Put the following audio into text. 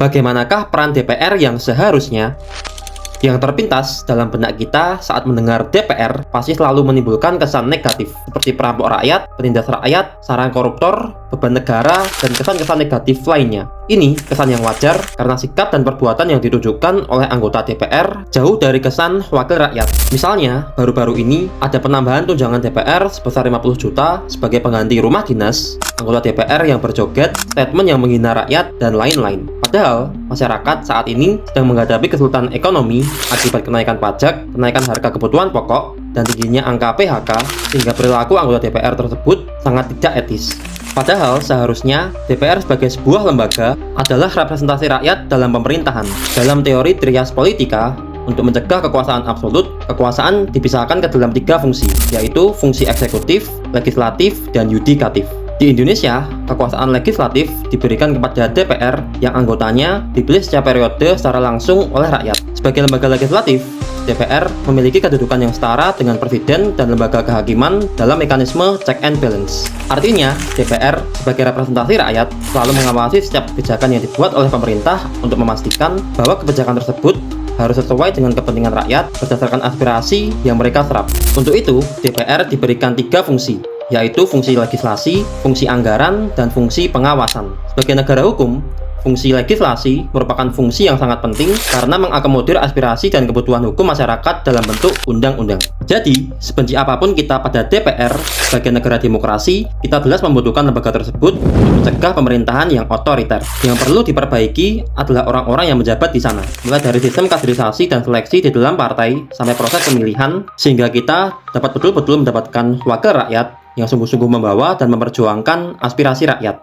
Bagaimanakah peran DPR yang seharusnya? Yang terpintas dalam benak kita saat mendengar DPR pasti selalu menimbulkan kesan negatif seperti perampok rakyat, penindas rakyat, sarang koruptor, beban negara, dan kesan-kesan negatif lainnya. Ini kesan yang wajar karena sikap dan perbuatan yang ditujukan oleh anggota DPR jauh dari kesan wakil rakyat. Misalnya, baru-baru ini ada penambahan tunjangan DPR sebesar 50 juta sebagai pengganti rumah dinas, anggota DPR yang berjoget, statement yang menghina rakyat, dan lain-lain. Padahal, masyarakat saat ini sedang menghadapi kesulitan ekonomi akibat kenaikan pajak, kenaikan harga kebutuhan pokok, dan tingginya angka PHK, sehingga perilaku anggota DPR tersebut sangat tidak etis. Padahal seharusnya DPR sebagai sebuah lembaga adalah representasi rakyat dalam pemerintahan. Dalam teori trias politika, untuk mencegah kekuasaan absolut, kekuasaan dipisahkan ke dalam 3 fungsi, yaitu fungsi eksekutif, legislatif, dan yudikatif. Di Indonesia, kekuasaan legislatif diberikan kepada DPR yang anggotanya dipilih setiap periode secara langsung oleh rakyat. Sebagai lembaga legislatif, DPR memiliki kedudukan yang setara dengan Presiden dan lembaga kehakiman dalam mekanisme check and balance. Artinya, DPR sebagai representasi rakyat selalu mengawasi setiap kebijakan yang dibuat oleh pemerintah untuk memastikan bahwa kebijakan tersebut harus sesuai dengan kepentingan rakyat berdasarkan aspirasi yang mereka serap. Untuk itu, DPR diberikan 3 fungsi, yaitu fungsi legislasi, fungsi anggaran, dan fungsi pengawasan. Sebagai negara hukum, fungsi legislasi merupakan fungsi yang sangat penting karena mengakomodir aspirasi dan kebutuhan hukum masyarakat dalam bentuk undang-undang. Jadi, sebenci apapun kita pada DPR, sebagai negara demokrasi, kita jelas membutuhkan lembaga tersebut untuk mencegah pemerintahan yang otoriter. Yang perlu diperbaiki adalah orang-orang yang menjabat di sana, mulai dari sistem kaderisasi dan seleksi di dalam partai sampai proses pemilihan, sehingga kita dapat betul-betul mendapatkan wakil rakyat yang sungguh-sungguh membawa dan memperjuangkan aspirasi rakyat.